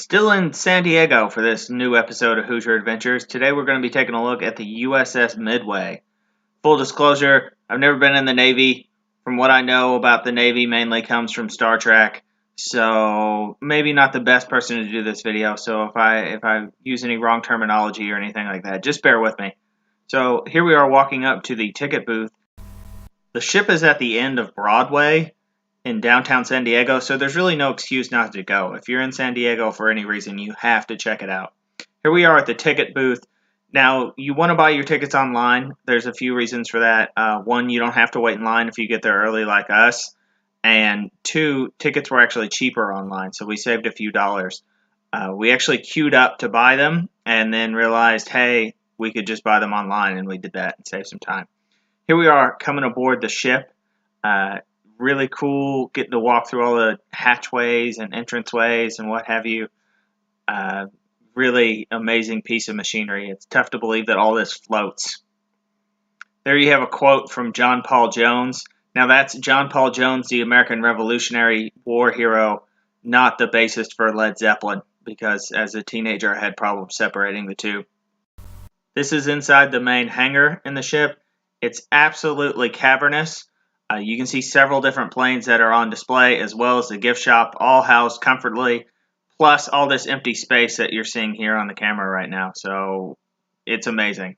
Still in San Diego for this new episode of Hoosier Adventures. Today we're going to be taking a look at the USS Midway. Full disclosure, I've never been in the Navy. From what I know about the Navy mainly comes from Star Trek. So maybe not the best person to do this video. So if I use any wrong terminology or anything like that, just bear with me. So here we are walking up to the ticket booth. The ship is at the end of Broadway in downtown San Diego, so there's really no excuse not to go. If you're in San Diego for any reason, you have to check it out. Here we are at the ticket booth. Now, you want to buy your tickets online. There's a few reasons for that. One, you don't have to wait in line if you get there early like us. And two, tickets were actually cheaper online, so we saved a few dollars. We actually queued up to buy them and then realized, hey, we could just buy them online, and we did that and saved some time. Here we are coming aboard the ship. Really cool getting to walk through all the hatchways and entranceways and what have you. Really amazing piece of machinery. It's tough to believe that all this floats. There you have a quote from John Paul Jones. Now that's John Paul Jones, the American Revolutionary War hero, not the bassist for Led Zeppelin, because as a teenager I had problems separating the two. This is inside the main hangar in the ship. It's absolutely cavernous. You can see several different planes that are on display, as well as the gift shop, all housed comfortably, plus all this empty space that you're seeing here on the camera right now. So it's amazing.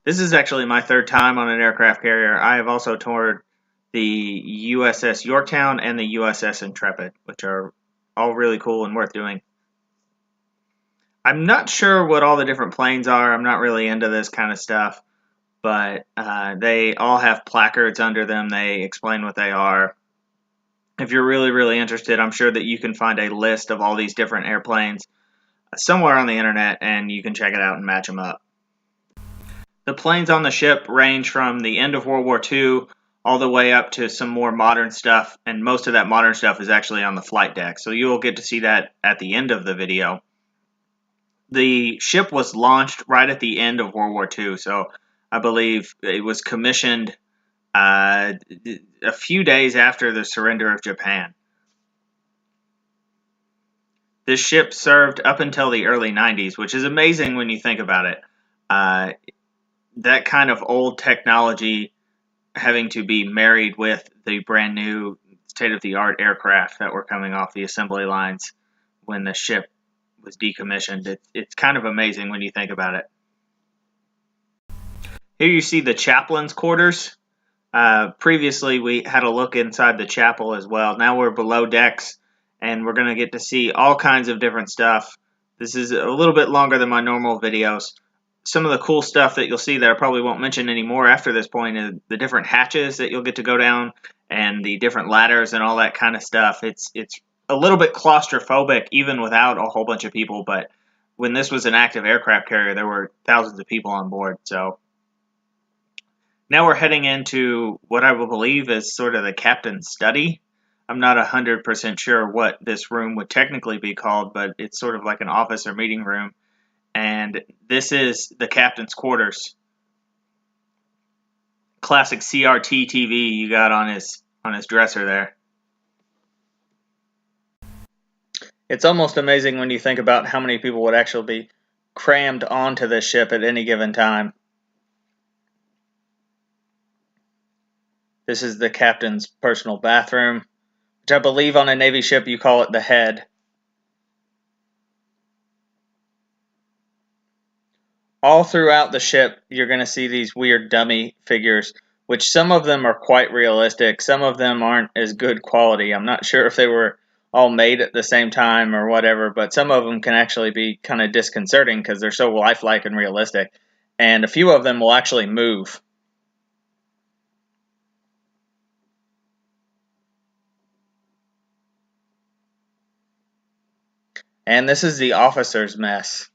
This is actually my third time on an aircraft carrier. I have also toured the USS Yorktown and the USS Intrepid, which are all really cool and worth doing. I'm not sure what all the different planes are. I'm not really into this kind of stuff. But they all have placards under them. They explain what they are. If you're really, really interested, I'm sure that you can find a list of all these different airplanes somewhere on the internet, and you can check it out and match them up. The planes on the ship range from the end of World War II all the way up to some more modern stuff, and most of that modern stuff is actually on the flight deck, so you'll get to see that at the end of the video. The ship was launched right at the end of World War II, so I believe it was commissioned a few days after the surrender of Japan. This ship served up until the early 90s, which is amazing when you think about it. That kind of old technology having to be married with the brand new state-of-the-art aircraft that were coming off the assembly lines when the ship was decommissioned. It's kind of amazing when you think about it. Here you see the chaplain's quarters. Previously, we had a look inside the chapel as well. Now we're below decks, and we're going to get to see all kinds of different stuff. This is a little bit longer than my normal videos. Some of the cool stuff that you'll see that I probably won't mention anymore after this point is the different hatches that you'll get to go down and the different ladders and all that kind of stuff. It's a little bit claustrophobic even without a whole bunch of people, but when this was an active aircraft carrier, there were thousands of people on board, so now we're heading into what I will believe is sort of the captain's study. I'm not 100% sure what this room would technically be called, but it's sort of like an office or meeting room. And this is the captain's quarters. Classic CRT TV you got on his dresser there. It's almost amazing when you think about how many people would actually be crammed onto this ship at any given time. This is the captain's personal bathroom, which I believe on a Navy ship you call it the head. All throughout the ship, you're going to see these weird dummy figures, which some of them are quite realistic. Some of them aren't as good quality. I'm not sure if they were all made at the same time or whatever, but some of them can actually be kind of disconcerting because they're so lifelike and realistic. And a few of them will actually move. And this is the officer's mess.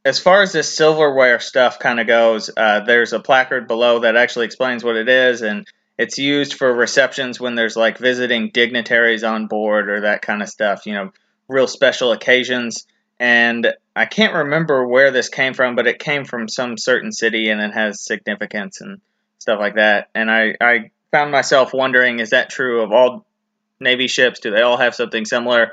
As far as this silverware stuff kind of goes, there's a placard below that actually explains what it is, and it's used for receptions when there's like visiting dignitaries on board or that kind of stuff, you know, real special occasions. And I can't remember where this came from, but it came from some certain city and it has significance and stuff like that. And I found myself wondering, is that true of all Navy ships? Do they all have something similar?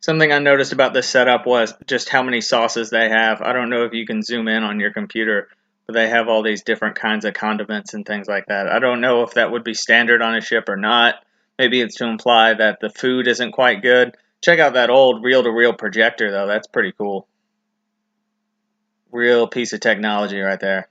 Something I noticed about this setup was just how many sauces they have. I don't know if you can zoom in on your computer, but they have all these different kinds of condiments and things like that. I don't know if that would be standard on a ship or not. Maybe it's to imply that the food isn't quite good. Check out that old reel-to-reel projector, though. That's pretty cool. Real piece of technology right there.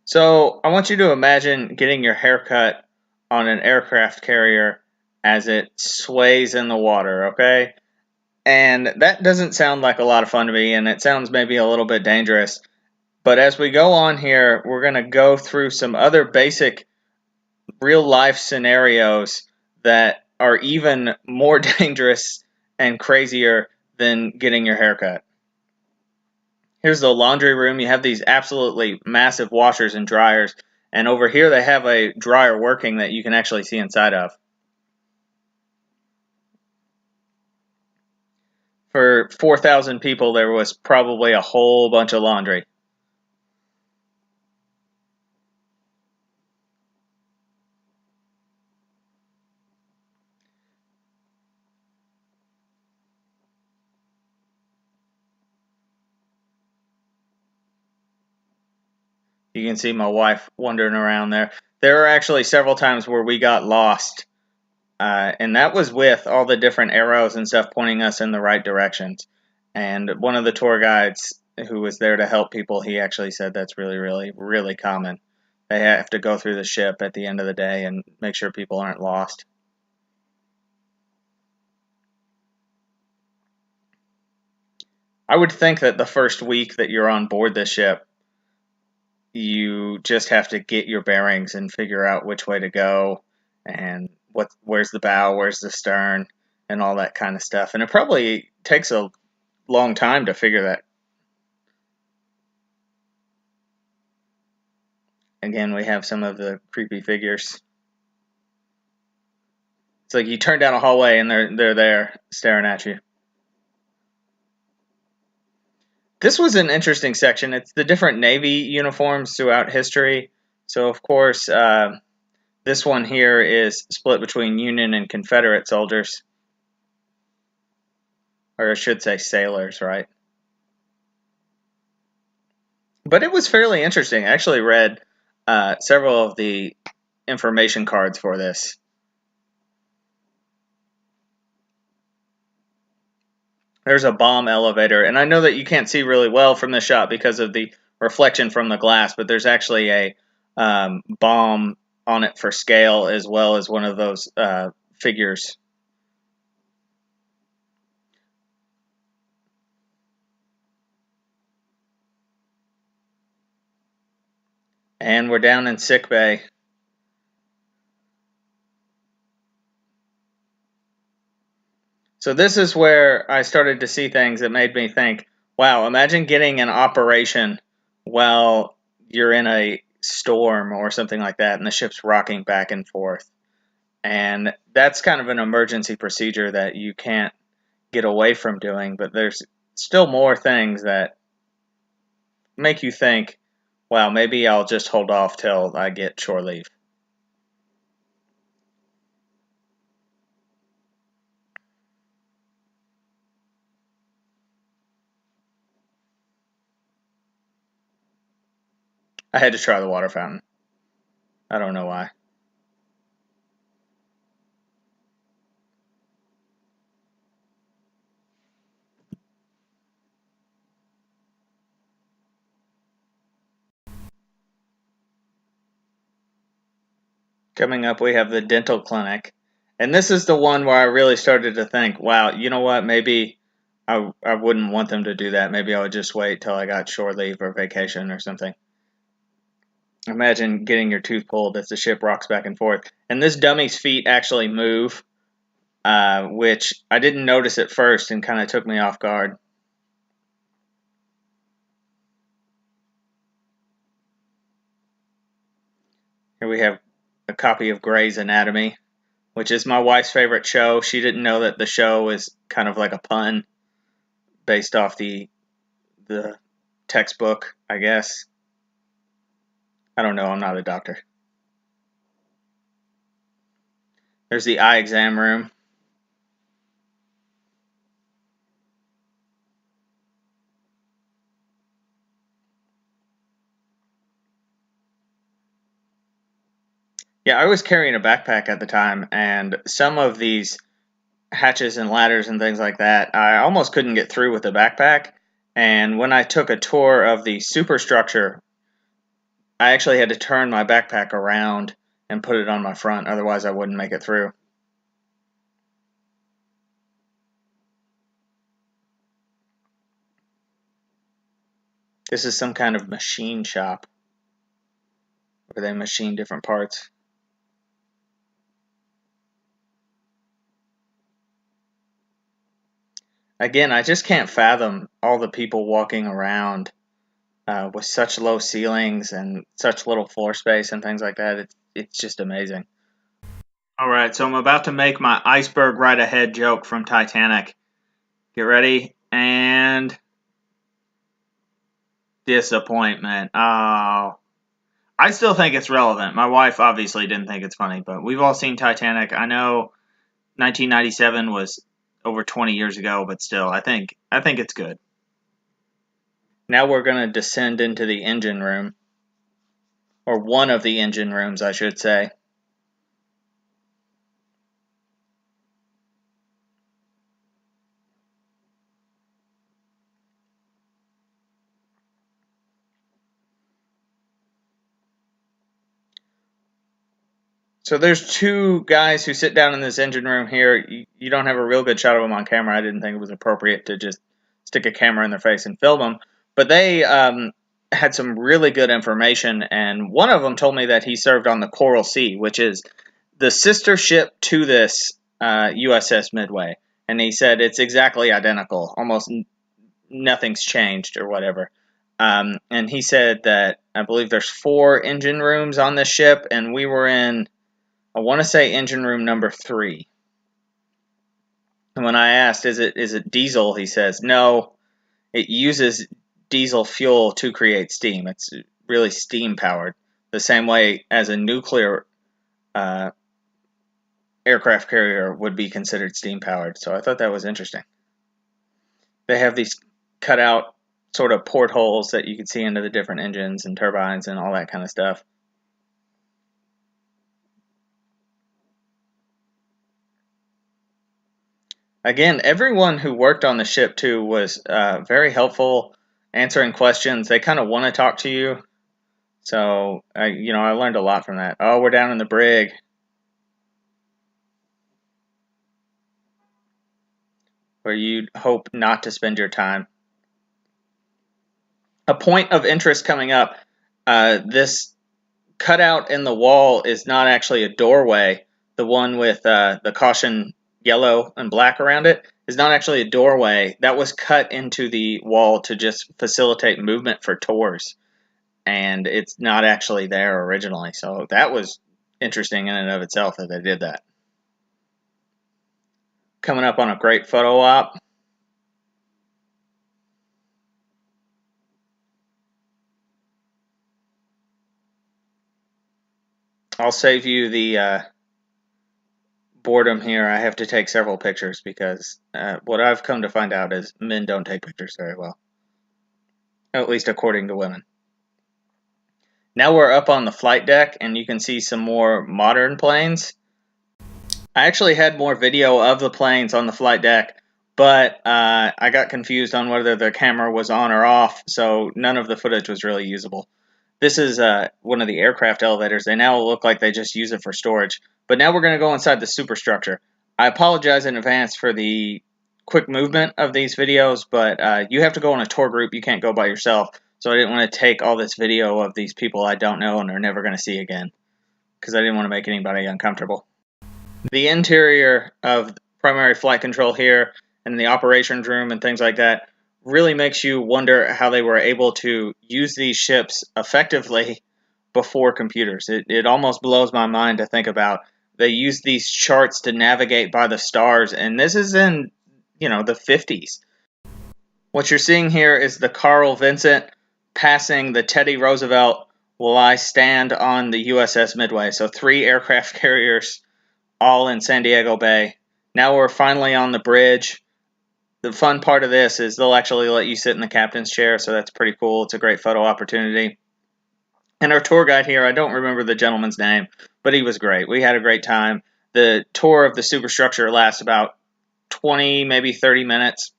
So I want you to imagine getting your hair cut on an aircraft carrier as it sways in the water, okay? And that doesn't sound like a lot of fun to me, and it sounds maybe a little bit dangerous. But as we go on here, we're going to go through some other basic real life scenarios that are even more dangerous and crazier than getting your hair cut. Here's the laundry room. You have these absolutely massive washers and dryers. And over here they have a dryer working that you can actually see inside of. For 4,000 people, there was probably a whole bunch of laundry. You can see my wife wandering around there. There are actually several times where we got lost, and that was with all the different arrows and stuff pointing us in the right directions. And one of the tour guides who was there to help people, he actually said that's really, really, really common. They have to go through the ship at the end of the day and make sure people aren't lost. I would think that the first week that you're on board this ship, you just have to get your bearings and figure out which way to go and where's the bow, where's the stern, and all that kind of stuff. And it probably takes a long time to figure that. Again, we have some of the creepy figures. It's like you turn down a hallway and they're there staring at you. This was an interesting section. It's the different Navy uniforms throughout history. So, of course, this one here is split between Union and Confederate soldiers. Or I should say sailors, right? But it was fairly interesting. I actually read several of the information cards for this. There's a bomb elevator, and I know that you can't see really well from the shot because of the reflection from the glass, but there's actually a bomb on it for scale as well as one of those figures. And we're down in sick bay. So this is where I started to see things that made me think, wow, imagine getting an operation while you're in a storm or something like that and the ship's rocking back and forth. And that's kind of an emergency procedure that you can't get away from doing, but there's still more things that make you think, wow, maybe I'll just hold off till I get shore leave. I had to try the water fountain. I don't know why. Coming up, we have the dental clinic. And this is the one where I really started to think, wow, you know what? Maybe I wouldn't want them to do that. Maybe I would just wait till I got shore leave or vacation or something. Imagine getting your tooth pulled as the ship rocks back and forth. And this dummy's feet actually move, which I didn't notice at first and kind of took me off guard. Here we have a copy of Grey's Anatomy, which is my wife's favorite show. She didn't know that the show is kind of like a pun based off the the textbook, I guess. I don't know, I'm not a doctor. There's the eye exam room. Yeah, I was carrying a backpack at the time, and some of these hatches and ladders and things like that, I almost couldn't get through with the backpack. And when I took a tour of the superstructure, I actually had to turn my backpack around and put it on my front, otherwise I wouldn't make it through. This is some kind of machine shop where they machine different parts. Again, I just can't fathom all the people walking around with such low ceilings and such little floor space and things like that. It's just amazing. All right, so I'm about to make my iceberg right ahead joke from Titanic. Get ready, and disappointment. Oh, I still think it's relevant. My wife obviously didn't think it's funny, but we've all seen Titanic. I know 1997 was over 20 years ago, but still, I think it's good. Now we're going to descend into the engine room, or one of the engine rooms, I should say. So there's two guys who sit down in this engine room here. You don't have a real good shot of them on camera. I didn't think it was appropriate to just stick a camera in their face and film them. But they had some really good information, and one of them told me that he served on the Coral Sea, which is the sister ship to this USS Midway. And he said it's exactly identical. Almost nothing's changed or whatever. And he said that I believe there's 4 engine rooms on this ship, and we were in, I want to say, engine room number 3. And when I asked, is it diesel? He says, no, it uses diesel fuel to create steam. It's really steam powered, the same way as a nuclear aircraft carrier would be considered steam powered. So I thought that was interesting. They have these cut out sort of portholes that you can see into the different engines and turbines and all that kind of stuff. Again, everyone who worked on the ship too was very helpful, answering questions. They kind of want to talk to you. So, I learned a lot from that. Oh, we're down in the brig. Where you'd hope not to spend your time. A point of interest coming up, this cutout in the wall is not actually a doorway. The one with the caution yellow and black around it is not actually a doorway. That was cut into the wall to just facilitate movement for tours. And it's not actually there originally. So that was interesting in and of itself that they did that. Coming up on a great photo op. I'll save you the boredom here. I have to take several pictures because what I've come to find out is men don't take pictures very well. At least according to women. Now we're up on the flight deck and you can see some more modern planes. I actually had more video of the planes on the flight deck, but I got confused on whether the camera was on or off, so none of the footage was really usable. This is one of the aircraft elevators. They now look like they just use it for storage. But now we're going to go inside the superstructure. I apologize in advance for the quick movement of these videos, but you have to go on a tour group. You can't go by yourself. So I didn't want to take all this video of these people I don't know and are never going to see again, because I didn't want to make anybody uncomfortable. The interior of primary flight control here and the operations room and things like that really makes you wonder how they were able to use these ships effectively before computers. It almost blows my mind to think about. They used these charts to navigate by the stars, and this is in, the 50s. What you're seeing here is the Carl Vinson passing the Teddy Roosevelt while I stand on the USS Midway. So 3 aircraft carriers all in San Diego Bay. Now we're finally on the bridge. The fun part of this is they'll actually let you sit in the captain's chair, so that's pretty cool. It's a great photo opportunity. And our tour guide here, I don't remember the gentleman's name, but he was great. We had a great time. The tour of the superstructure lasts about 20, maybe 30 minutes.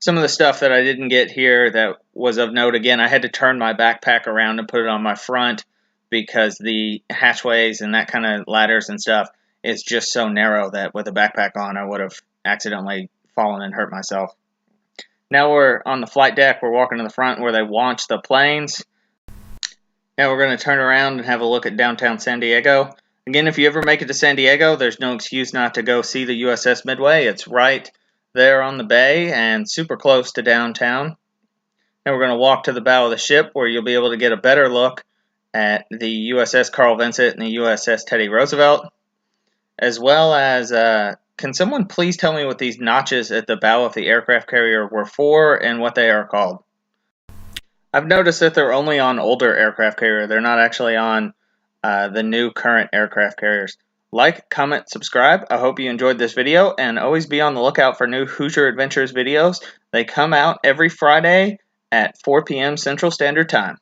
Some of the stuff that I didn't get here that was of note, again, I had to turn my backpack around and put it on my front because the hatchways and that kind of ladders and stuff is just so narrow that with a backpack on, I would have accidentally fallen and hurt myself. Now we're on the flight deck. We're walking to the front where they launch the planes. Now we're going to turn around and have a look at downtown San Diego. Again, if you ever make it to San Diego, there's no excuse not to go see the USS Midway. It's right there on the bay and super close to downtown. Now we're going to walk to the bow of the ship where you'll be able to get a better look at the USS Carl Vinson and the USS Teddy Roosevelt, as well as can someone please tell me what these notches at the bow of the aircraft carrier were for and what they are called? I've noticed that they're only on older aircraft carrier. They're not actually on the new current aircraft carriers. Like, comment, subscribe. I hope you enjoyed this video, and always be on the lookout for new Hoosier Adventures videos. They come out every Friday at 4 p.m. Central Standard Time.